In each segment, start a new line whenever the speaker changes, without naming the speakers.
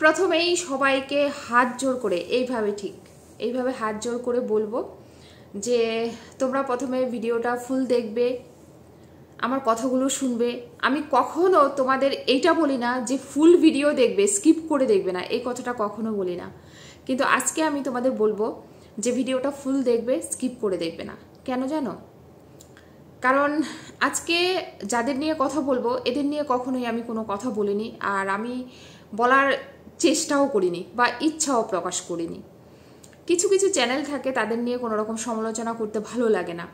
প্রথমেই সবাইকে হাত জোর করে এইভাবে হাত জোর করে বলবো যে তোমরা প্রথমে ভিডিওটা ফুল দেখবে, আমার কথাগুলো শুনবে। আমি কখনো তোমাদের এইটা বলি না যে ফুল ভিডিও দেখবে, স্কিপ করে দেখবে না, এই কথাটা কখনো বলি না। কিন্তু আজকে আমি তোমাদের বলবো যে ভিডিওটা ফুল দেখবে, স্কিপ করে দেখবে না। কেন জানো? কারণ আজকে যাদের নিয়ে কথা বলবো এদের নিয়ে কখনোই আমি কোনো কথা বলিনি, আর আমি বলার চেষ্টাও করিনি বা ইচ্ছাও প্রকাশ করিনি। কিছু কিছু চ্যানেল থাকে তাদের নিয়ে কোনো রকম সমালোচনা করতে ভালো লাগে না,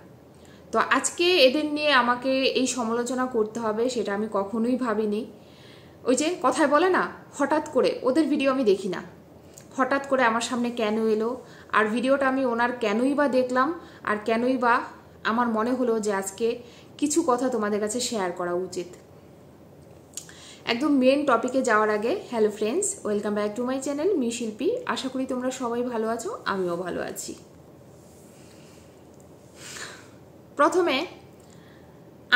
তো আজকে এদের নিয়ে আমাকে এই সমালোচনা করতে হবে সেটা আমি কখনোই ভাবিনি। ওই যে কথায় বলে না, হঠাৎ করে ওদের ভিডিও আমি দেখি না, হঠাৎ করে আমার সামনে কেন এলো, আর ভিডিওটা আমি ওনার কেনই বা দেখলাম, আর কেনই বা আমার মনে হলো যে আজকে কিছু কথা তোমাদের কাছে শেয়ার করা উচিত। একদম মেন টপিকে যাওয়ার আগে, hello friends, welcome back to my channel me শিল্পী। আশা করি তোমরা সবাই ভালো আছো, আমিও ভালো আছি। প্রথমে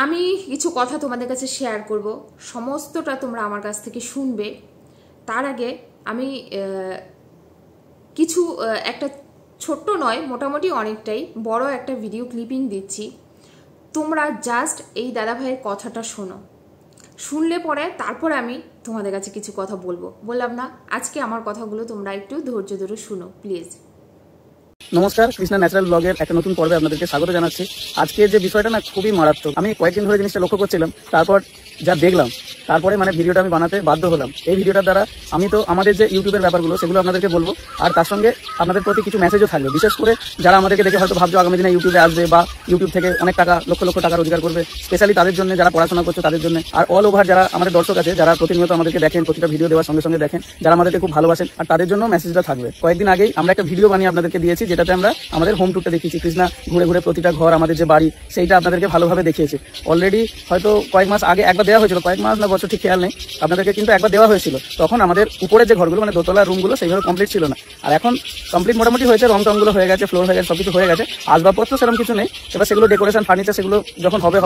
আমি কিছু কথা তোমাদের কাছে শেয়ার করব, সমস্তটা তোমরা আমার কাছ থেকে শুনবে। তার আগে আমি কিছু একটা ছোট্ট নয়, মোটামুটি অনেকটাই বড় একটা ভিডিও ক্লিপিং দিচ্ছি। তোমরা জাস্ট এই দাদাভাইয়ের কথাটা শোনো, শুনলে পরে তারপর আমি তোমাদের কাছে কিছু কথা বলবো। বললাম না, আজকে আমার কথাগুলো তোমরা একটু ধৈর্য ধরে শুনো প্লিজ।
নমস্কার, কৃষ্ণা ন্যাচারাল ব্লগের একটা নতুন পর্বে আপনাদেরকে স্বাগত জানাচ্ছি। আজকে যে বিষয়টা না খুবই মারাত্মক, আমি কয়েকদিন ধরে জিনিসটা লক্ষ্য করছিলাম, তারপর যা দেখলাম তারপরে ভিডিওটা আমি বানাতে বাধ্য হলাম। এই ভিডিওটার দ্বারা আমি তো আমাদের যে ইউটিউবের ব্যাপারগুলো সেগুলো আপনাদেরকে বলবো, আর তার সঙ্গে আপনাদের প্রতি কিছু মেসেজও থাকবে। বিশেষ করে যারা আমাদেরকে দেখে হয়তো ভাবছো আগামী দিনে ইউটিউবে আসবে বা ইউটিউব থেকে অনেক টাকা, লক্ষ লক্ষ টাকা রোজগার করবে, স্পেশালি তাদের জন্য, যারা পড়াশোনা করছে তাদের জন্য, আর অল ওভার যারা আমাদের দর্শক আছে, যারা প্রতিনিয়ত আমাদেরকে দেখেন, প্রতিটা ভিডিও দেওয়ার সঙ্গে সঙ্গে দেখেন, যারা আমাদেরকে খুব ভালোবাসেন, আর তাদের জন্য মেসেজটা থাকবে। কয়েকদিন আগেই আমরা একটা ভিডিও বানিয়ে আপনাদেরকে দিয়েছি, যেটাতে আমরা আমাদের হোম টুরটা দেখিয়েছি। কৃষ্ণা ঘুরে ঘুরে প্রতিটা ঘর, আমাদের যে বাড়ি, সেইটা আপনাদেরকে ভালোভাবে দেখিয়েছি। অলরেডি হয়তো কয়েক মাস আগে একবার দেওয়া হয়েছিল, কয়েক মাস না বছর ঠিক খেয়াল নেই আপনাদেরকে, কিন্তু একবার দেওয়া হয়েছিল। তখন আমাদের উপরে যে ঘরগুলো দোতলা রুমগুলো সেইভাবে কমপ্লিট ছিল না, আর এখন কমপ্লিট মোটামুটি হয়েছে, রং টংগুলো হয়ে গেছে, ফ্লোর হয়ে গেছে, সবকিছু হয়ে গেছে। আসবাবপত্র সেরকম কিছু নেই, এবার সেগুলো ডেকোরেশন, ফার্নিচার সেগুলো যখন হবে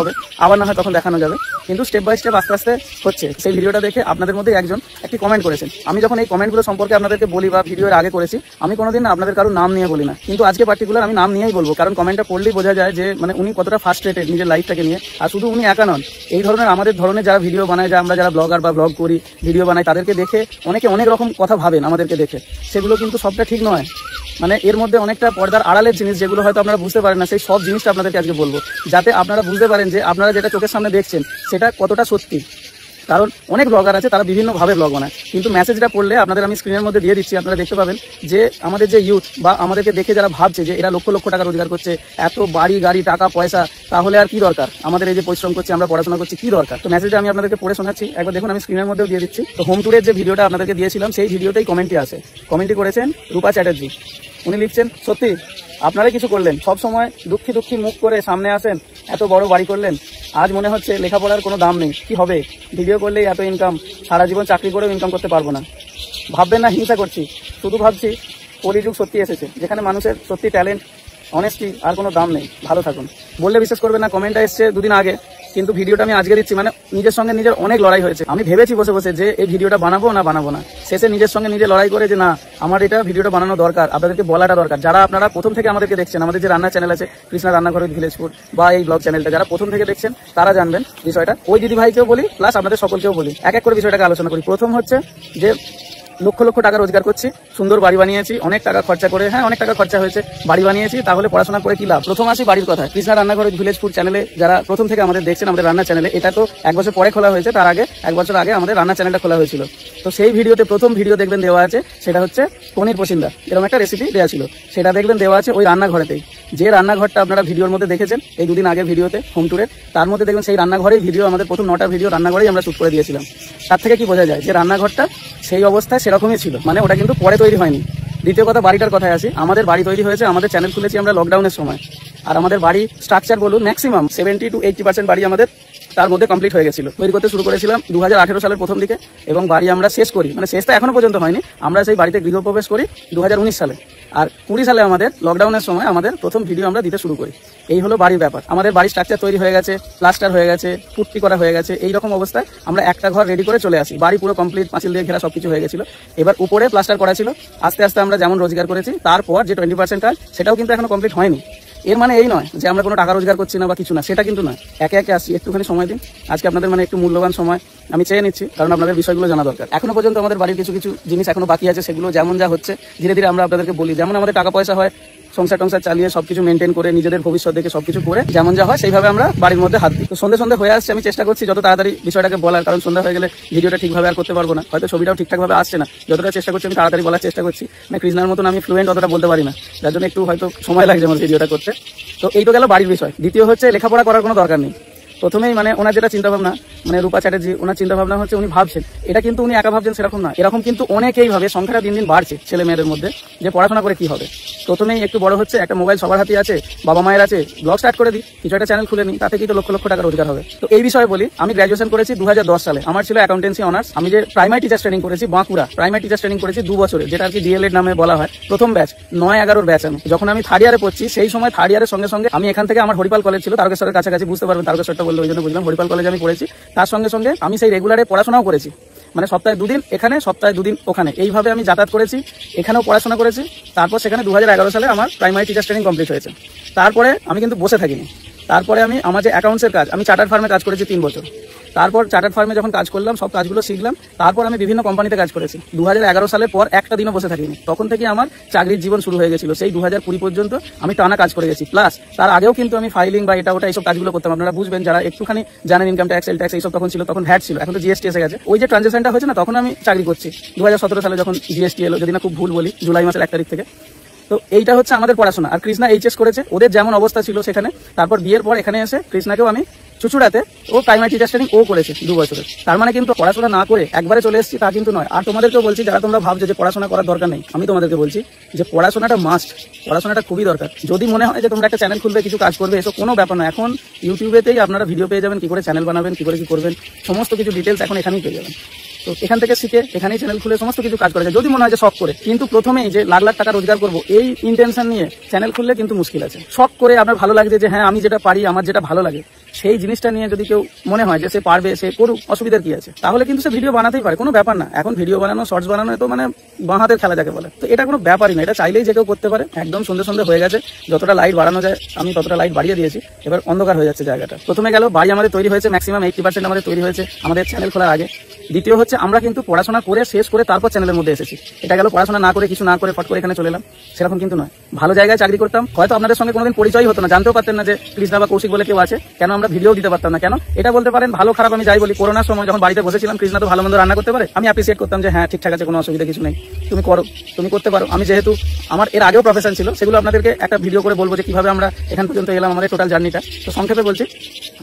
আবার না হয় তখন দেখানো যাবে। কিন্তু স্টেপ বাই স্টেপ আস্তে আস্তে হচ্ছে। সেই ভিডিওটা দেখে আপনাদের মধ্যে একজন একটি কমেন্ট করেছেন। আমি যখন এই কমেন্টগুলো সম্পর্কে আপনাদেরকে বলি বা ভিডিওর আগে করেছি, আমি কোনোদিন আপনাদের কারো নাম নিয়ে বলি না, কিন্তু আজকে পার্টিকুলার আমি নাম নিয়েই বলবো, কারণ কমেন্টটা পড়লেই বোঝা যায় যে উনি কতটা ফার্স্ট্রেটেড নিজের লাইফটাকে নিয়ে। আর শুধু উনি একা নন, এই ধরনের আমাদের ধরনের যারা ভিডিও বানায়, আমরা যারা ব্লগার বা ব্লগ করি, ভিডিও বানাই, তাদেরকে দেখে অনেকে অনেক রকম কথা ভাবেন আমাদেরকে দেখে। সেগুলো কিন্তু সবটা ঠিক নয়। এর মধ্যে অনেকটা পর্দার আড়ালের জিনিস, যেগুলো হয়তো আপনারা বুঝতে পারেন না, সেই সব জিনিসটা আপনাদেরকে আজকে বলবো, যাতে আপনারা বুঝতে পারেন যে আপনারা যেটা চোখের সামনে দেখছেন সেটা কতটা সত্যি। কারণ অনেক ব্লগার আছে, তারা বিভিন্নভাবে ব্লগ বানায়, কিন্তু মেসেজটা পড়লে আপনাদের আমি স্ক্রিনের মধ্যে দিয়ে দিচ্ছি, আপনারা দেখতে পাবেন যে আমাদের যে ইউথ বা আমাদেরকে দেখে যারা ভাবছে যে এরা লক্ষ লক্ষ টাকা রোজগার করছে, এত বাড়ি গাড়ি টাকা পয়সা, তাহলে আর কি দরকার আমাদের? এই যে পরিশ্রম করছি, আমরা পড়াশোনা করছি, কি দরকার? তো মেসেজটা আমি আপনাদেরকে পড়ে শোনাচ্ছি, একবার দেখুন, আমি স্ক্রিনের মধ্যেও দিয়ে দিচ্ছি। তো হোম ট্যুরের যে ভিডিওটা আপনাদেরকে দিয়েছিলাম, সেই ভিডিওতেই কমেন্টটি আছে। কমেন্টটি করেছেন রূপা চ্যাটার্জি। উনি লিখছেন, সত্যি আপনারাই কিছু করলেন, সব সময় দুঃখী দুঃখী মুখ করে সামনে আসেন, এত বড় বাড়ি করলেন, আজ মনে হচ্ছে লেখাপড়ার কোনো দাম নেই, কি হবে? ভিডিও করলেই এত ইনকাম, সারা জীবন চাকরি করেও ইনকাম করতে পারবো না। ভাববেন না হিংসা করছি, শুধু ভাবছি কলিযুগ সত্যি এসেছে, যেখানে মানুষের সত্যি ট্যালেন্ট, অনেস্টি আর কোনো দাম নেই। ভালো থাকুন। বললে বিশ্বাস করবেন না, কমেন্টটা এসছে দুদিন আগে, কিন্তু ভিডিওটা আমি আজকে দিচ্ছি। নিজের সঙ্গে নিজের অনেক লড়াই হয়েছে। আমি ভেবেছি বসে বসে যে এই ভিডিওটা বানাবো না বানাবো না, শেষে নিজের সঙ্গে নিজে লড়াই করে যে না, আমার এটা ভিডিওটা বানানো দরকার, আপনাদেরকে বলাটা দরকার। যারা আপনারা প্রথম থেকে আমাদেরকে দেখছেন, আমাদের যে রান্নার চ্যানেল আছে কৃষ্ণা রান্নাঘর উইথ ভিলেজ ফুড, বা এই ব্লগ চ্যানেলটা যারা প্রথম থেকে দেখছেন, তারা জানবেন বিষয়টা। ওই দিদি ভাইকেও বলি, প্লাস আপনাদের সকলকেও বলি, এক এক করে বিষয়টাকে আলোচনা করি। প্রথম হচ্ছে যে লক্ষ লক্ষ টাকা রোজগার করছি, সুন্দর বাড়ি বানিয়েছি, অনেক টাকা খরচা করে, হ্যাঁ অনেক টাকা খরচা হয়েছে, বাড়ি বানিয়েছি, তাহলে পড়াশোনা করে কি লাভ? প্রথম আসি বাড়ির কথা। কৃষ্ণা রান্নাঘর ভিলেজ ফুড চ্যানেলে যারা প্রথম থেকে আমাদের দেখছেন, আমাদের রান্নার চ্যানেলে, এটা তো 1 বছর পরে খোলা হয়েছে, তার আগে 1 বছর আগে আমাদের রান্নার চ্যানেলটা খোলা হয়েছিল। তো সেই ভিডিওতে প্রথম ভিডিও দেখবেন দেওয়া আছে, সেটা হচ্ছে পনির পসিন্দা, এরকম একটা রেসিপি দেওয়া ছিল, সেটা দেখবেন দেওয়া আছে ওই রান্নাঘরেতেই। যে রান্নাঘরটা আপনারা ভিডিওর মধ্যে দেখেছেন এই দুদিন আগে ভিডিওতে হোম ট্যুরের, তার মধ্যে দেখবেন সেই রান্নাঘরেই ভিডিও, আমাদের প্রথম 9টা ভিডিও রান্নাঘরেই আমরা শুট করে দিয়েছিলাম। তার থেকে কি বোঝা যায় যে রান্নাঘরটা সেই অবস্থায় সেরকমই ছিল, ওটা কিন্তু পরে তৈরি হয়নি। দ্বিতীয় কথা, বাড়িটার কথায় আসি। আমাদের বাড়ি তৈরি হয়েছে, আমাদের চ্যানেল খুলেছি আমরা লকডাউনের সময়, আর আমাদের বাড়ি স্ট্রাকচার বলুন ম্যাক্সিমাম 70 to 80% বাড়ি আমাদের তার মধ্যে কমপ্লিট হয়ে গেছিল। তৈরি করতে শুরু করেছিলাম 2018 সালের প্রথম দিকে, এবং বাড়ি আমরা শেষ করি, শেষটা এখনো পর্যন্ত হয়নি, আমরা সেই বাড়িতে গৃহপ্রবেশ করি 2019 সালে। আর 20 সালে আমাদের লকডাউনের সময় আমাদের প্রথম ভিডিও আমরা দিতে শুরু করি। এই হলো বাড়ির ব্যাপার। আমাদের বাড়ির স্ট্রাকচার তৈরি হয়ে গেছে, প্লাস্টার হয়ে গেছে, পুট্টি করা হয়ে গেছে, এইরকম অবস্থায় আমরা একটা ঘর রেডি করে চলে আসি। বাড়ি পুরো কমপ্লিট, পাঁচিল দিয়ে ঘেরা সবকিছু হয়ে গেছিল। এবার উপরে প্লাস্টার করা ছিল। আস্তে আস্তে আমরা যেমন রোজগার করেছি, তারপর যে 20% কাজ সেটাও কিন্তু এখনো কমপ্লিট হয়নি। এর মানে এই নয় যে আমরা কোনো টাকা রোজগার করছি না বা কিছু না, সেটা কিন্তু নয়। একে একে আসছি, একটুখানি সময় দিন। আজকে আপনাদের মানে একটু মূল্যবান সময় আমি চেয়ে নিচ্ছি, কারণ আপনাদের বিষয়গুলো জানা দরকার। এখনো পর্যন্ত আমাদের বাড়ির কিছু কিছু জিনিস এখনো বাকি আছে, সেগুলো যেমন যা হচ্ছে ধীরে ধীরে আমরা আপনাদেরকে বলি। যেমন আমাদের টাকা পয়সা হয়, সংসার টংসার চালিয়ে সবকিছু মেনটেন করে নিজেদের ভবিষ্যৎ দেখে সবকিছু করে যেমন যা হয় সেইভাবে আমরা বাড়ির মধ্যে হাত দিই। তো সন্ধ্যে হয়ে আসছে, আমি চেষ্টা করছি যত তাড়াতাড়ি বিষয়টাকে বলার, কারণ সন্ধ্যা হয়ে গেলে ভিডিওটা ঠিকভাবে আর করতে পারবো না, হয়তো ছবিটাও ঠিকঠাকভাবে আসছে না। যতটা চেষ্টা করছি আমি তাড়াতাড়ি বলার চেষ্টা করছি, মানে কৃষ্ণার মতন আমি ফ্লুয়েন্ট অতটা বলতে পারি না, যার জন্য একটু হয়তো সময় লাগছে আমার ভিডিওটা করতে। তো এই তো গেল বাড়ির বিষয়। দ্বিতীয় হচ্ছে লেখাপড়া করার কোনো দরকার নেই। প্রথমেই মানে ওনার যেটা চিন্তাভাবনা, মানে রূপা চ্যাটার্জি, ওনার চিন্তাভাবনা হচ্ছে উনি ভাবছেন, এটা কিন্তু উনি একা ভাবছেন সেরকম না, এরকম কিন্তু অনেকেই ভাবে। সংখ্যাটা দিন দিন বাড়ছে ছেলে মেয়েদের মধ্যে, যে পড়াশোনা করে কি হবে। প্রথমেই একটু বড় হচ্ছে, একটা মোবাইল সবার হাতে আছে, বাবা মায়ের আছে, ব্লগ স্টার্ট করে দিই, কিছু একটা চ্যানেল খুলে নিই, তাতে কিন্তু লক্ষ লক্ষ টাকা রোজগার হবে। তো এই বিষয়ে বলি, আমি গ্র্যাজুয়েশন করেছি 2010 সালে। আমার ছিল অ্যাকাউন্টেন্সি অনার্স। আমি যে প্রাইমারি টিচার ট্রেনিং করেছি বাঁকুড়া, প্রাইমারি টিচার ট্রেনিং করেছি 2 বছরে, যেটা আর কি ডিএলএড নামে বলা হয়। প্রথম ব্যাচ 9-11 ব্যাচ। আমি যখন আমি 3rd ইয়ারে পড়ছি, সেই সময় 3rd ইয়ারের সঙ্গে সঙ্গে আমি এখান থেকে, আমার হরিপাল কলেজ ছিল তারকেশ্বরের কাছাকাছি, বুঝতে পারবেন তারকেশ্বরটা বললে ওই জন্য বুঝলাম, হরিপাল কলেজে আমি পড়েছি। তার সঙ্গে সঙ্গে আমি সেই রেগুলারে পড়াশোনাও করেছি, মানে সপ্তাহে 2 দিন এখানে, সপ্তাহে 2 দিন ওখানে, এইভাবে আমি যাতায়াত করেছি, এখানেও পড়াশোনা করেছি। তারপর সেখানে 2011 সালে আমার প্রাইমারি টিচার ট্রেনিং কমপ্লিট হয়েছে। তারপরে আমি কিন্তু বসে থাকিনি। তারপরে আমি আমার যে অ্যাকাউন্টসের কাজ, আমি চার্টার্ড ফার্মে কাজ করেছি 3 বছর। তারপর চার্টার্ড ফার্মে যখন কাজ করলাম, সব কাজগুলো শিখলাম। তারপর আমি বিভিন্ন কোম্পানিতে কাজ করেছি। 2011 সালের পর একটা দিনও বসে থাকিনি। তখন থেকে আমার চাকরির জীবন শুরু হয়ে গেছিল। সেই 2020 পর্যন্ত আমি টানা কাজ করে গেছি। প্লাস তার আগেও কিন্তু আমি ফাইলিং বা এটা ওটা এইসব কাজগুলো করতাম। আপনারা বুঝবেন যারা একটুখানি জানেন, ইনকাম ট্যাক্স, সেল ট্যাক্স এইসব তখন ছিল, তখন ভ্যাট ছিল, এখন তো জিএসটি এসে গেছে। ওই যে ট্রানজাকশনটা হয়েছে না, তখন আমি চাকরি করছি 2017 সালে যখন জিএসটি এলো, যদি না খুব ভুল বলি, জুলাই মাসের 1 তারিখ থেকে। তো এইটা হচ্ছে আমাদের পড়াশোনা। আর কৃষ্ণা এইচএস করেছে, ওদের যেমন অবস্থা ছিল সেখানে। তারপর বিয়ের পর এখানে এসে কৃষ্ণাকেও আমি চুচুড়াতে, ও প্রাইমারি টিচার ট্রেনিং ও করেছে 2 বছরের। তার মানে কিন্তু পড়াশোনা না করে একবারে চলে এসেছি তা কিন্তু নয়। আর তোমাদেরকেও বলছি, যারা তোমরা ভাবছো যে পড়াশোনা করার দরকার নেই, আমি তোমাদেরকে বলছি যে পড়াশোনাটা মাস্ট, পড়াশোনাটা খুবই দরকার। যদি মনে হয় যে তোমরা একটা চ্যানেল খুলবে, কিছু কাজ করবে, এসব কোনো ব্যাপার না। এখন ইউটিউবেতেই আপনারা ভিডিও পেয়ে যাবেন, কি করে চ্যানেল বানাবেন, কি করে কি করবেন, সমস্ত কিছু ডিটেলস এখন এখানেই পেয়ে যাবেন। তো এখান থেকে শিখে এখানেই চ্যানেল খুলে সমস্ত কিছু কাজ করা যায়, যদি মনে হয় যে শখ করে। কিন্তু প্রথমেই যে লাখ লাখ টাকা রোজগার করবো এই ইন্টেনশন নিয়ে চ্যানেল খুললে কিন্তু মুশকিল আছে। শখ করে আপনার ভালো লাগছে যে হ্যাঁ আমি যেটা পারি, আমার যেটা ভালো লাগে, সেই জিনিসটা নিয়ে যদি কেউ মনে হয় যে সে পারবে, সে করুক, অসুবিধার কি আছে, তাহলে কিন্তু সে ভিডিও বানাতেই পারে, কোনো ব্যাপার না। এখন ভিডিও বানানো, শর্টস বানানো তো মানে বাঁ হাতের খেলা যাকে বলে। তো এটা কোনো ব্যাপারই না, এটা চাইলেই যে কেউ করতে পারে। একদম সন্ধ্যে হয়ে গেছে, যতটা লাইট বাড়ানো যায় আমি ততটা লাইট বাড়িয়ে দিয়েছি। এবার অন্ধকার হয়ে যাচ্ছে জায়গাটা। প্রথমে গেল বাড়ি আমাদের তৈরি হয়েছে, ম্যাক্সিমাম 80% আমাদের তৈরি হয়েছে আমাদের চ্যানেল খোলার আগে। দ্বিতীয় হচ্ছে আমরা কিন্তু পড়াশোনা করে শেষ করে তারপর চ্যানেলের মধ্যে এসেছি। এটা গেল পড়াশোনা না করে, কিছু না করে ফট করে এখানে চলে এলাম, সেরকম কিন্তু নয়। ভালো জায়গায় চাকরি করতাম, হয়তো আপনাদের সঙ্গে কোনোদিন পরিচয় হতো না, জানতেও পারতেন না যে কৃষ্ণা বা কৌশিক বলে কেউ আছে। কেন আমরা ভিডিও দিতে পারতাম না? কেন এটা বলতে পারেন, ভালো খারাপ আমি যাই বলি, করোনার সময় যখন বাড়িতে বসেছিলাম, কৃষ্ণা তো ভালো মন্দ রান্না করতে পারে, আমি অ্যাপ্রিসিয়েট করতাম যে হ্যাঁ ঠিকঠাক আছে, কোনো অসুবিধা কিছু নেই, তুমি করো, তুমি করতে পারো। আমি যেহেতু আমার এর আগেও প্রফেশন ছিল, সেগুলো আপনাদেরকে একটা ভিডিও করে বলবো যে কিভাবে আমরা এখান পর্যন্ত এলাম, আমাদের টোটাল জার্নিটা। তো সংক্ষেপে বলছি,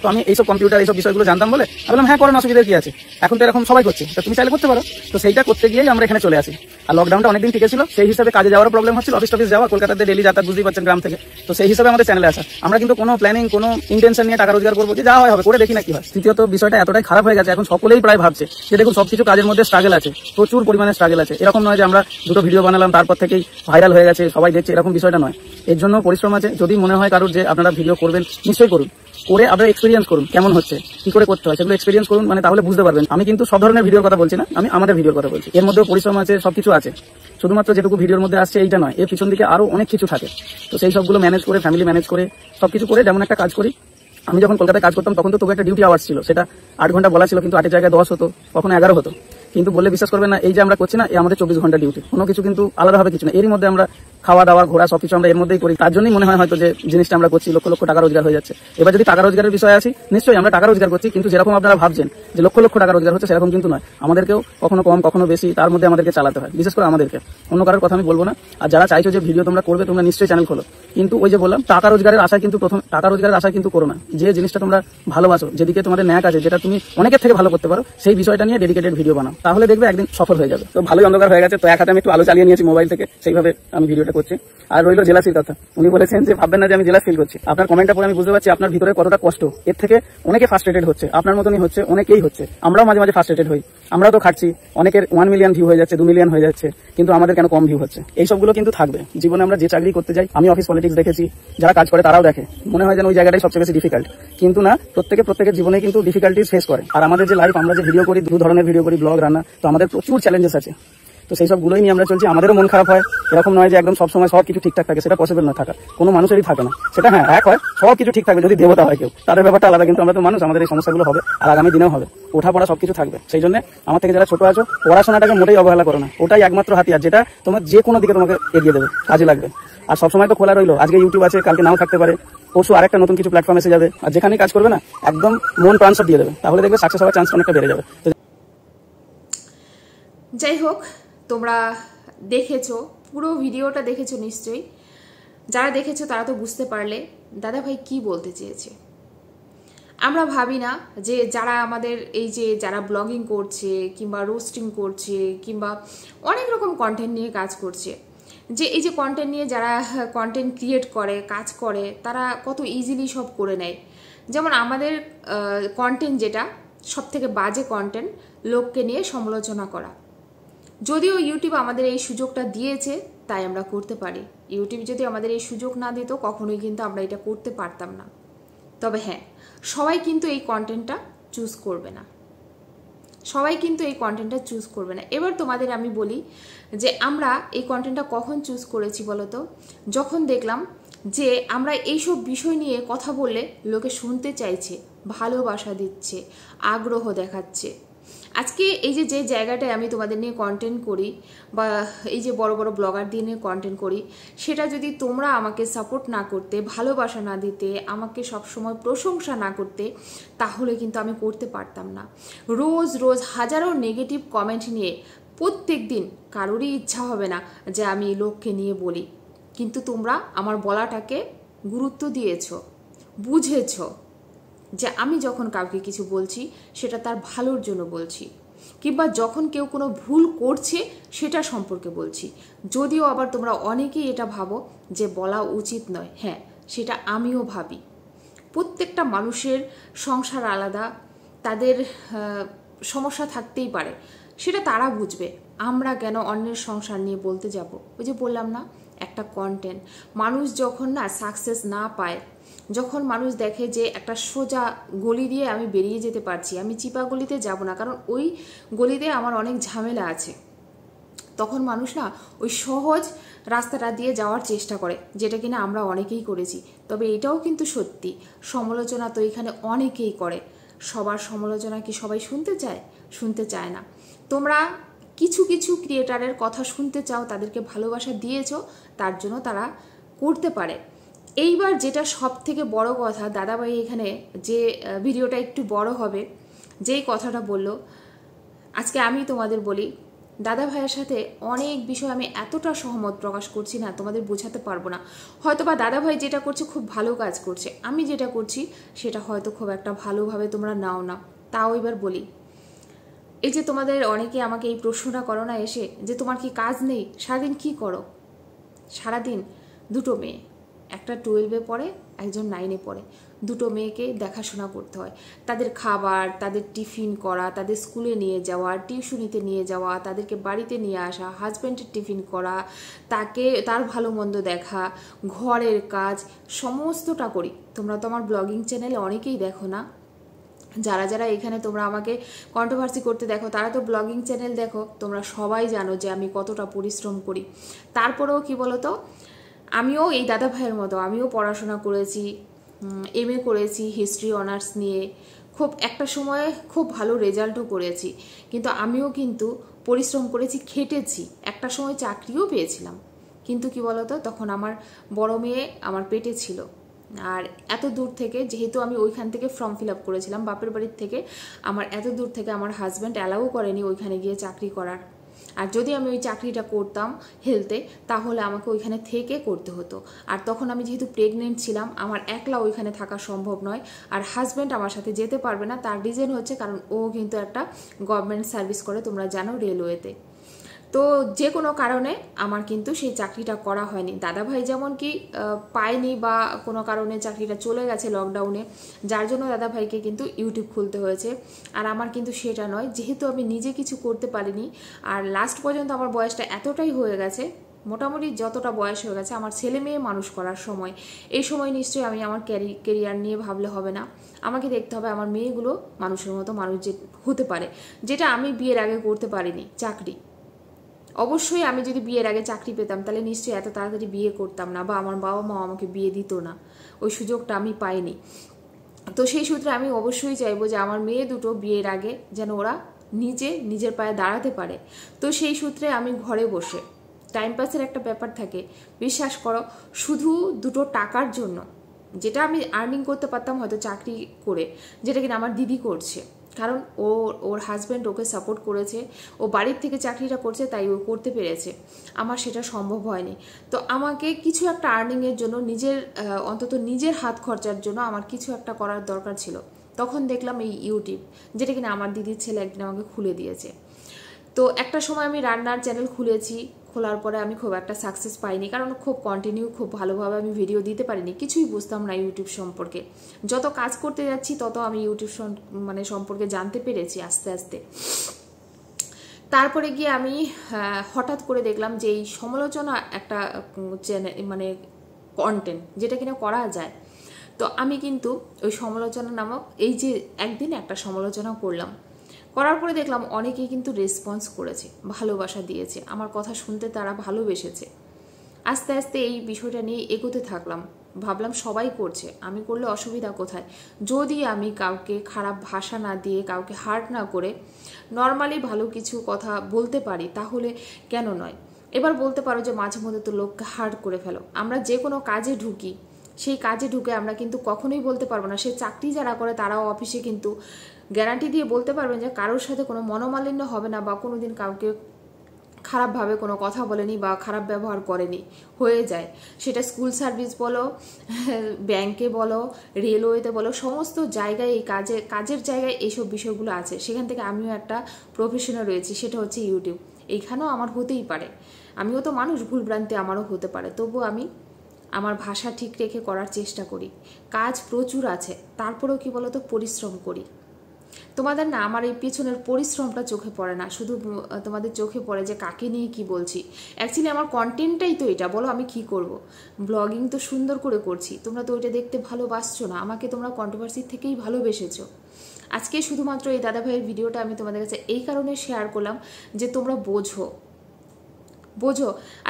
তো আমি এইসব কম্পিউটার এইসব বিষয়গুলো জানতাম বলে বললাম হ্যাঁ করেন, অসুবিধা কি আছে, এখন তো এরকম সবাই করছে, তো তুমি চাইলে করতে পারো। তো সেইটা করতে গিয়েই আমরা এখানে চলে আসি। আর লকডাউনটা অনেকদিন ঠিক ছিল, সেই হিসাবে কাজে যাওয়ার প্রবলেম হচ্ছিল, অফিস টফিস যাওয়া, কলকাতাতে ডেলি যাতায়াত, বুঝতেই পারছেন গ্রাম থেকে। তো সেই হিসাবে আমাদের চ্যানেলে আসা। আমরা কিন্তু কোনো প্ল্যানিং, কোনো ইন্টেনশন নিয়ে টাকা রোজগার করবো যে যা হয় হবে, করে দেখি না কি হয়। তৃতীয়ত বিষয়টা এতটাই খারাপ হয়ে গেছে, এখন সকলেই প্রায় ভাবছে যে দেখুন সবকিছু কাজের মধ্যে স্ট্রাগল আছে, প্রচুর পরিমাণে স্ট্রাগল আছে। এরকম নয় যে আমরা দুটো ভিডিও বানালাম তারপর থেকেই ভাইরাল হয়ে গেছে, সবাই দেখছে, এরকম বিষয়টা নয়। এর জন্য পরিশ্রম আছে। যদি মনে হয় কারোর যে আপনারা ভিডিও করবেন, নিশ্চয়ই করুন, করে আপনারা এক্সপিরিয়েন্স করুন কেমন হচ্ছে, কি করে করতে হয়, সেগুলো এক্সপিরিয়েন্স করুন, মানে তাহলে বুঝতে পারবেন। আমি কিন্তু সব ধরনের ভিডিওর কথা বলছি না, আমি আমাদের ভিডিওর কথা বলছি। এর মধ্যেও পরিশ্রম আছে, সবকিছু আছে। শুধুমাত্র যেটুকু ভিডিওর মধ্যে আসছে এইটা নয়, এর পিছন দিকে আরো অনেক কিছু থাকে। তো সেই সবগুলো ম্যানেজ করে, ফ্যামিলি ম্যানেজ করে, সবকিছু করে যেমন একটা কাজ করি। আমি যখন কলকাতায় কাজ করতাম তখন তো তোকে একটা ডিউটি আওয়ার্স ছিল, সেটা 8 ঘন্টা বলা ছিল, কিন্তু 8 এর জায়গায় 10 হতো, কখনো 11 হতো। কিন্তু বললে বিশ্বাস করবেন না, এই যে আমরা করছি না, এই আমাদের 24 ঘন্টা ডিউটি, কোনো কিছু কিন্তু আলাদাভাবে কিছু না। এরই মধ্যে আমরা খাওয়া দাওয়া, ঘোরা, সবকিছু আমরা এর মধ্যেই করি। তার জন্যই মনে হয় হয়তো যে জিনিসটা আমরা করছি, লক্ষ লক্ষ টাকা রোজগার হয়ে যাচ্ছে। এবার যদি টাকা রোজগারের বিষয়ে আসি, নিশ্চয়ই আমরা টাকা রোজগার করছি, কিন্তু যেরকম আপনারা ভাবছেন যে লক্ষ লক্ষ টাকা রোজগার হচ্ছে, সেরকম কিন্তু নয়। আমাদেরকেও কখনো কম, কখনো বেশি, তার মধ্যে আমাদেরকে চালাতে হয়, বিশেষ করে আমাদেরকে। অন্য কারোর কথা আমি বলবো না। আর যারা চাইছো যে ভিডিও তোমরা করবে, তোমরা নিশ্চয়ই চ্যানেল খোলো, কিন্তু ওই যে বললাম টাকা রোজগারের আশায় কিন্তু প্রথম টাকা রোজগারের আশায় কিন্তু করো না। যে জিনিসটা তোমরা ভালোবাসো, যেদিকে তোমাদের ন্যাক আছে, যেটা তুমি অনেকের থেকে ভালো করতে পারো, সেই বিষয়টা নিয়ে ডেডিকেটেড ভিডিও বানাও, তাহলে দেখবে একদিন সফল হয়ে যাবে। তো ভালোই অন্ধকার হয়ে গেছে, তো এক হাতে আমি একটু আলো চালিয়ে নিয়েছি মোবাইল থেকে, সেইভাবে আমি ভিডিওটা ভিডিওটা করছি। আর রইল জেলাসির কথা, উনি বলেছেন যে ভাববেন না যে আমি জেলাস ফিল করছি। আপনার কমেন্টটা পরে আমি বুঝতে পারছি আপনার ভিতরে কতটা কষ্ট। এর থেকে অনেকে ফার্স্ট্রেটেড হচ্ছে, আপনার মতনই হচ্ছে, অনেকেই হচ্ছে। আমরাও মাঝে মাঝে ফার্স্ট্রেটেড হই, আমরাও তো খাচ্ছি। অনেকের 1 মিলিয়ন ভিউ হয়ে যাচ্ছে, 2 মিলিয়ন হয়ে যাচ্ছে, কিন্তু আমাদের কেন কম ভিউ হচ্ছে? এইসবগুলো কিন্তু থাকবে জীবনে। আমরা যে চাকরি করতে যাই, আমি অফিস পলিটিক্স দেখেছি, যারা কাজ করে তারাও দেখে, মনে হয় যেন ওই জায়গাটাই সবচেয়ে বেশি ডিফিকাল্ট, কিন্তু না, প্রত্যেকের জীবনে কিন্তু ডিফিকাল্টি ফেস করে। আর আমাদের যে লাইফ, আমরা যে ভিডিও করি, 2 ধরনের ভিডিও করি, ব্লগ, রান্না, তো আমাদের প্রচুর চ্যালেঞ্জেস আছে। তো সেই সবগুলোই নিয়ে আমরা চলছি। আমাদেরও মন খারাপ হয়, এরকম নয় যে একদম সবসময় সব কিছু ঠিকঠাক থাকে, সেটা পসিবল নয় থাকা, কোনো মানুষেরই থাকে না সেটা। হ্যাঁ, এক হয় সব কিছু ঠিক থাকবে যদি দেবতা হয় কেউ, তাদের ব্যাপারটা আলাদা, কিন্তু আমরা তো মানুষ, আমাদের এই সমস্যাগুলো হবে আর আগামী দিনেও হবে। ওঠা পড়া সবকিছু থাকবে। সেই জন্য আমার থেকে যারা ছোট আছো, পড়াশোনাটাকে মোটেই অবহেলা করো না, ওটাই একমাত্র হাতিয়ার যেটা তোমার যে কোনো দিকে তোমাকে এগিয়ে দেবে, কাজে লাগবে। আর সবসময় তো খোলা রইলো, আজকে ইউটিউব আছে, কালকে নাও থাকতে পারে, পরশু আরেকটা নতুন কিছু প্ল্যাটফর্ম এসে যাবে। আর যেখানেই কাজ করবে না, একদম মন প্রাণ সব দিয়ে দেবে, তাহলে দেখবে সাকসেস হওয়ার চান্স অনেকটা বেড়ে যাবে।
যাই হোক, তোমরা দেখেছো, পুরো ভিডিওটা দেখেছো নিশ্চয়ই। যারা দেখেছো তারা তো বুঝতে পারলে দাদা ভাই কি বলতে চেয়েছে। আমরা ভাবি না যে যারা আমাদের এই যে যারা ব্লগিং করছে কিংবা রোস্টিং করছে কিংবা অনেক রকম কন্টেন্ট নিয়ে কাজ করছে, যে এই যে কন্টেন্ট নিয়ে যারা কন্টেন্ট ক্রিয়েট করে, কাজ করে, তারা কত ইজিলি সব করে নেয়। যেমন আমাদের কন্টেন্ট যেটা সব থেকে বাজে কন্টেন্ট, লোককে নিয়ে সমালোচনা করা। যদিও ইউটিউব আমাদের এই সুযোগটা দিয়েছে, তাই আমরা করতে পারি। ইউটিউব যদি আমাদের এই সুযোগ না দিত, কখনোই কিন্তু আমরা এটা করতে পারতাম না। তবে হ্যাঁ, সবাই কিন্তু এই কন্টেন্টটা চুজ করবে না, সবাই কিন্তু এই কন্টেন্টটা চুজ করবে না। এবার তোমাদের আমি বলি যে আমরা এই কন্টেন্টটা কখন চুজ করেছি বলতো? যখন দেখলাম যে আমরা এইসব বিষয় নিয়ে কথা বললে লোকে শুনতে চাইছে, ভালোবাসা দিচ্ছে, আগ্রহ দেখাচ্ছে। আজকে এই যে জায়গাটায় আমি তোমাদের নিয়ে কন্টেন্ট করি, বা এই যে বড় বড় ব্লগার দিয়ে নিয়ে কন্টেন্ট করি, সেটা যদি তোমরা আমাকে সাপোর্ট না করতে, ভালোবাসা না দিতে, আমাকে সবসময় প্রশংসা না করতে, তাহলে কিন্তু আমি করতে পারতাম না। রোজ রোজ হাজারো নেগেটিভ কমেন্ট নিয়ে প্রত্যেক দিন কারোরই ইচ্ছা হবে না যে আমি লোককে নিয়ে বলি, কিন্তু তোমরা আমার বলাটাকে গুরুত্ব দিয়েছো, বুঝেছো যে আমি যখন কাউকে কিছু বলছি সেটা তার ভালোর জন্য বলছি, কিংবা যখন কেউ কোনো ভুল করছে সেটা সম্পর্কে বলছি। যদিও আবার তোমরা অনেকেই এটা ভাবো যে বলা উচিত নয়, হ্যাঁ সেটা আমিও ভাবি। প্রত্যেকটা মানুষের সংসার আলাদা, তাদের সমস্যা থাকতেই পারে, সেটা তারা বুঝবে। আমরা কেন অন্যের সংসার নিয়ে বলতে যাব? ওই যে বললাম না, একটা কন্টেন্ট, মানুষ যখন না সাকসেস না পায়, যখন মানুষ দেখে যে একটা সোজা গলি দিয়ে আমি বেরিয়ে যেতে পারছি, আমি চিপা গলিতে যাব না, কারণ ওই গলিতে আমার অনেক ঝামেলা আছে, তখন মানুষ না ওই সহজ রাস্তাটা দিয়ে যাওয়ার চেষ্টা করে, যেটা কিনা আমরা অনেকেই করেছি। তবে এটাও কিন্তু সত্যি, সমালোচনা তো এখানে অনেকেই করে। সবার সমালোচনা কি সবাই শুনতে চায়? শুনতে চায় না। তোমরা কিছু কিছু ক্রিয়েটারের কথা শুনতে চাও, তাদেরকে ভালোবাসা দিয়েছো, তার জন্য তারা করতে পারে। এইবার যেটা সব থেকে বড় কথা, দাদাভাই এখানে যে ভিডিওটা একটু বড় হবে, যেই কথাটা বললো, আজকে আমি তোমাদের বলি, দাদা ভাইয়ের সাথে অনেক বিষয় আমি এতটা সহমত প্রকাশ করছি না, তোমাদের বোঝাতে পারবো না। হয়তো বা দাদা ভাই যেটা করছে খুব ভালো কাজ করছে, আমি যেটা করছি সেটা হয়তো খুব একটা ভালোভাবে তোমরা নাও না। তাও এবার বলি, এই যে তোমাদের অনেকে আমাকে এই প্রশ্নটা করো না এসে, যে তোমার কি কাজ নেই, সারাদিন কি করো? সারাদিন দুটো মেয়ে, একটা 12-এ পড়ে, একজন 9-এ পড়ে, দুটো মেয়েকে দেখাশোনা করতে হয়। তাদের খাবার, তাদের টিফিন করা, তাদের স্কুলে নিয়ে যাওয়া, টিউশনিতে নিয়ে যাওয়া, তাদেরকে বাড়িতে নিয়ে আসা, হাজব্যান্ডের টিফিন করা, তার ভালো মন্দ দেখা, ঘরের কাজ, সমস্তটা করি। তোমরা তো আমার ব্লগিং চ্যানেলে অনেকেই দেখো না, যারা যারা এখানে তোমরা আমাকে কন্ট্রোভার্সি করতে দেখো, তারা তো ব্লগিং চ্যানেল দেখো, তোমরা সবাই জানো যে আমি কতটা পরিশ্রম করি। তারপরেও কি বলতো, আমিও এই দাদা ভাইয়ের মতো আমিও পড়াশোনা করেছি, MA করেছি হিস্ট্রি অনার্স নিয়ে, খুব একটা সময়ে খুব ভালো রেজাল্টও করেছি, কিন্তু আমিও কিন্তু পরিশ্রম করেছি, খেটেছি, একটা সময় চাকরিও পেয়েছিলাম। কিন্তু কি বলতো, তখন আমার বড় মেয়ে আমার পেটে ছিল, আর এত দূর থেকে, যেহেতু আমি ওইখান থেকে ফর্ম ফিল আপ করেছিলাম বাপের বাড়ির থেকে, আমার এত দূর থেকে আমার হাজব্যান্ড অ্যালাউ করেনি ওইখানে গিয়ে চাকরি করার। আর যদি আমি ওই চাকরিটা করতাম হেলতে, তাহলে আমাকে ওইখানে থেকে করতে হতো। আর তখন আমি যেহেতু প্রেগনেন্ট ছিলাম, আমার একলা ওইখানে থাকা সম্ভব নয়, আর হাজব্যান্ড আমার সাথে যেতে পারবে না। তার রিজন হচ্ছে কারণ ও কিন্তু একটা গভর্নমেন্ট সার্ভিস করে, তোমরা জানো, রেলওয়েতে। তো যে কোনো কারণে আমার কিন্তু সেই চাকরিটা করা হয়নি। দাদাভাই যেমন কি পায়নি বা কোনো কারণে চাকরিটা চলে গেছে লকডাউনে, যার জন্য দাদাভাইকে কিন্তু ইউটিউব খুলতে হয়েছে। আর আমার কিন্তু সেটা নয়, যেহেতু আমি নিজে কিছু করতে পারিনি আর লাস্ট পর্যন্ত আমার বয়সটা এতটাই হয়ে গেছে, মোটামুটি যতটা বয়স হয়ে গেছে আমার ছেলে মেয়ে মানুষ করার সময়, এই সময় নিশ্চয়ই আমি আমার কেরিয়ার নিয়ে ভাবলে হবে না। আমাকে দেখতে হবে আমার মেয়েগুলো মানুষের মতো মানুষ যে হতে পারে, যেটা আমি বিয়ের আগে করতে পারিনি। চাকরি অবশ্যই আমি যদি বিয়ের আগে চাকরি পেতাম তাহলে নিশ্চয়ই এত তাড়াতাড়ি বিয়ে করতাম না, বা আমার বাবা মা আমাকে বিয়ে দিত না, ওই সুযোগটা আমি পাইনি। তো সেই সূত্রে আমি অবশ্যই চাইবো যে আমার মেয়ে দুটো বিয়ের আগে যেন ওরা নিজের পায়ে দাঁড়াতে পারে। তো সেই সূত্রে আমি ঘরে বসে টাইম পাসের একটা ব্যাপার থাকে, বিশ্বাস করো, শুধু দুটো টাকার জন্য, যেটা আমি আর্নিং করতে পারতাম হয়তো চাকরি করে, যেটা কিনা আমার দিদি করছে, কারণ ওর হাজব্যান্ড ওকে সাপোর্ট করেছে, ও বাড়ির থেকে চাকরিটা করছে তাই ও করতে পেরেছে, আমার সেটা সম্ভব হয়নি। তো আমাকে কিছু একটা আর্নিংয়ের জন্য অন্তত নিজের হাত খরচার জন্য আমার কিছু একটা করার দরকার ছিল। তখন দেখলাম এই ইউটিউব, যেটা কিনা আমার দিদির ছেলে একদিন আমাকে খুলে দিয়েছে। তো একটা সময় আমি রান্নার চ্যানেল খুলেছি, খোলার পরে আমি খুব একটা সাকসেস পাইনি, কারণ খুব ভালোভাবে আমি ভিডিও দিতে পারিনি, কিছুই বুঝতাম না ইউটিউব সম্পর্কে। যত কাজ করতে যাচ্ছি তত আমি ইউটিউব সম্পর্কে জানতে পেরেছি আস্তে আস্তে। তারপরে গিয়ে আমি হঠাৎ করে দেখলাম যে এই সমালোচনা একটা চ্যানেল, মানে কন্টেন্ট যেটা কিনা করা যায়। তো আমি কিন্তু ওই সমালোচনা নামক এই যে একদিন একটা সমালোচনা করলাম, করার পরে দেখলাম অনেকেই কিন্তু রেসপন্স করেছে, ভালোবাসা দিয়েছে, আমার কথা শুনতে তারা ভালোবেসেছে। আস্তে আস্তে এই বিষয়টা নিয়ে এগোতে থাকলাম, ভাবলাম সবাই করছে, আমি করলে অসুবিধা কোথায়? যদি আমি কাউকে খারাপ ভাষা না দিয়ে, কাউকে হার্ট না করে নর্মালি ভালো কিছু কথা বলতে পারি, তাহলে কেন নয়? এবার বলতে পারো যে মাঝে মধ্যে তো লোককে হার্ট করে ফেলো। আমরা যে কোনো কাজে ঢুকি, সেই কাজে ঢুকে আমরা কিন্তু কখনোই বলতে পারবো না, সে চাকরি যারা করে তারাও অফিসে কিন্তু গ্যারান্টি দিয়ে বলতে পারবেন যে কারোর সাথে কোনো মনোমালিন্য হবে না, বা কোনোদিন কাউকে খারাপভাবে কোনো কথা বলেনি বা খারাপ ব্যবহার করেনি। হয়ে যায় সেটা স্কুল সার্ভিস বলো, ব্যাংকে বলো, রেলওয়েতে বলো, সমস্ত জায়গায় এই কাজের জায়গায় এইসব বিষয়গুলো আছে। সেখান থেকে আমিও একটা প্রফেশনে রয়েছি, সেটা হচ্ছে ইউটিউব। এইখানেও আমার হতেই পারে, আমিও তো মানুষ, ভুলভ্রান্তি আমারও হতে পারে, তবু আমি আমার ভাষা ঠিক রেখে করার চেষ্টা করি। কাজ প্রচুর আছে, তারপরেও কি বলতো, পরিশ্রম করি। তোমাদের না আমার এই পিছনের পরিশ্রমটা চোখে পড়ে না, শুধু তোমাদের চোখে পড়ে যে কাকে নিয়ে কি বলছি। অ্যাকচুয়ালি আমার কন্টেন্টটাই তো এটা, বলো আমি কি করব? ব্লগিং তো সুন্দর করে করছি, তোমরা তো ওইটা দেখতে ভালোবাসছো না, আমাকে তোমরা কন্ট্রোভার্সি থেকেই ভালোবেসেছো। আজকে শুধুমাত্র এই দাদাভাইয়ের ভিডিওটা আমি তোমাদের কাছে এই কারণে শেয়ার করলাম যে তোমরা বোঝো।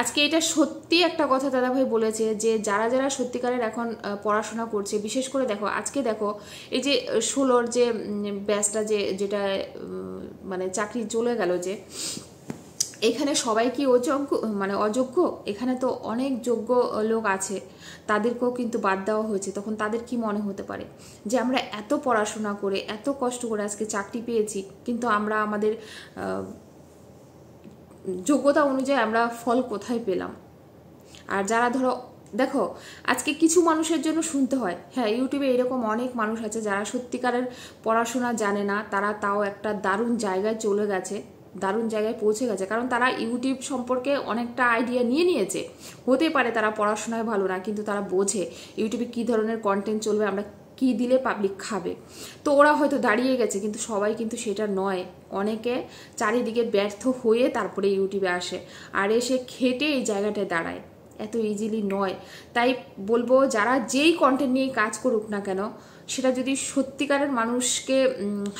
আজকে এটা সত্যি একটা কথা দাদাভাই বলেছে, যে যারা যারা সত্যিকারের এখন পড়াশোনা করছে, বিশেষ করে দেখো আজকে দেখো এই যে 16-র যে ব্যাচটা, যেটা মানে চাকরি চলে গেল, যে এখানে সবাই কি অযোগ্য? এখানে তো অনেক যোগ্য লোক আছে, তাদেরকেও কিন্তু বাদ দেওয়া হয়েছে। তখন তাদের কি মনে হতে পারে যে আমরা এত পড়াশোনা করে, এত কষ্ট করে আজকে চাকরি পেয়েছি, কিন্তু আমরা আমাদের যোগ্যতা অনুযায়ী আমরা ফল কোথায় পেলাম? আর যারা ধরো দেখো আজকে কিছু মানুষের জন্য শুনতে হয়, হ্যাঁ ইউটিউবে এরকম অনেক মানুষ আছে যারা সত্যিকারের পড়াশোনা জানে না, তারা তাও একটা দারুণ জায়গায় চলে গেছে, দারুণ জায়গায় পৌঁছে গেছে, কারণ তারা ইউটিউব সম্পর্কে অনেকটা আইডিয়া নিয়েছে। হতে পারে তারা পড়াশোনায় ভালো না, কিন্তু তারা বোঝে ইউটিউবে কী ধরনের কন্টেন্ট চলবে, আমরা কি দিলে পাবলিক খাবে। তো ওরা হয়তো দাঁড়িয়ে গেছে, কিন্তু সবাই কিন্তু সেটা নয়। অনেকে চারিদিকে ব্যর্থ হয়ে তারপরে ইউটিউবে আসে, আর এসে খেটে এই জায়গাটায় দাঁড়ায়, এত ইজিলি নয়। তাই বলবো যারা যেই কন্টেন্ট নিয়ে কাজ করুক না কেন, সেটা যদি সত্যিকারের মানুষকে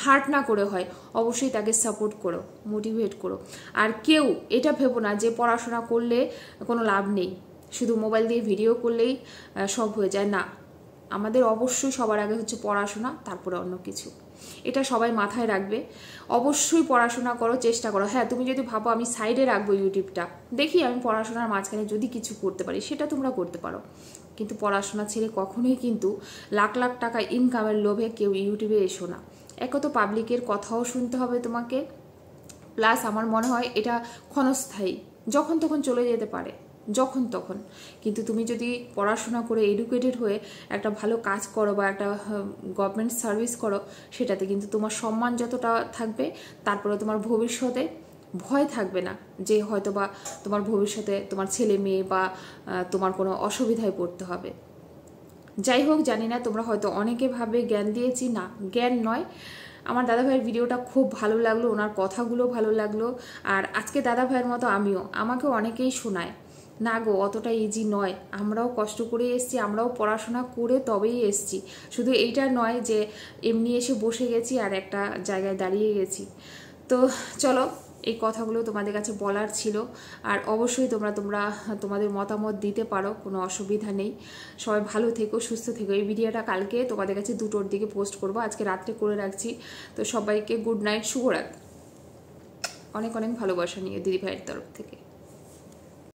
হার্ট না করে হয়, অবশ্যই তাকে সাপোর্ট করো, মোটিভেট করো। আর কেউ এটা ভেবো না যে পড়াশোনা করলে কোনো লাভ নেই, শুধু মোবাইল দিয়ে ভিডিও করলেই সব হয়ে যায়, না। আমাদের অবশ্যই সবার আগে হচ্ছে পড়াশোনা, তারপরে অন্য কিছু। এটা সবাই মাথায় রাখবে। অবশ্যই পড়াশোনা করো, চেষ্টা করো। হ্যাঁ, তুমি যদি ভাবো আমি সাইডে রাখবো ইউটিউবটা, দেখি আমি পড়াশোনার মাঝখানে যদি কিছু করতে পারি, সেটা তোমরা করতে পারো, কিন্তু পড়াশোনা ছেড়ে কখনোই কিন্তু লাখ লাখ টাকা ইনকামের লোভে কেউ ইউটিউবে এসো না। তো পাবলিকের কথাও শুনতে হবে তোমাকে, প্লাস আমার মনে হয় এটা ক্ষণস্থায়ী, যখন তখন চলে যেতে পারে, যখন তখন। কিন্তু তুমি যদি পড়াশোনা করে এডুকেটেড হয়ে একটা ভালো কাজ করো বা একটা গভর্নমেন্ট সার্ভিস করো, সেটাতে কিন্তু তোমার সম্মান যতটা থাকবে, তারপরে তোমার ভবিষ্যতে ভয় থাকবে না যে হয়তোবা তোমার ভবিষ্যতে তোমার ছেলে মেয়ে বা তোমার কোনো অসুবিধায় পড়তে হবে। যাই হোক, জানি না তোমরা হয়তো অনেকে ভাবে জ্ঞান দিয়েছি, না জ্ঞান নয়। আমার দাদাভাইয়ের ভিডিওটা খুব ভালো লাগলো, ওনার কথাগুলো ভালো লাগলো। আর আজকে দাদাভাইয়ের মতো আমাকেও অনেকেই শোনায়, না গো অতটা ইজি নয়, আমরাও কষ্ট করে এসছি, আমরাও পড়াশোনা করে তবেই এসছি, শুধু এইটা নয় যে এমনি এসে বসে গেছি আর একটা জায়গায় দাঁড়িয়ে গেছি। তো চলো, এই কথাগুলো তোমাদের কাছে বলার ছিল। আর অবশ্যই তোমাদের মতামত দিতে পারো, কোনো অসুবিধা নেই। সবাই ভালো থেকো, সুস্থ থেকো। এই ভিডিওটা কালকে তোমাদের কাছে 2টোর দিকে পোস্ট করবো, আজকে রাত্রে করে রাখছি। তো সবাইকে গুড নাইট, শুভরাত। অনেক অনেক ভালোবাসা নিয়ে দিদি ভাইয়ের তরফ থেকে।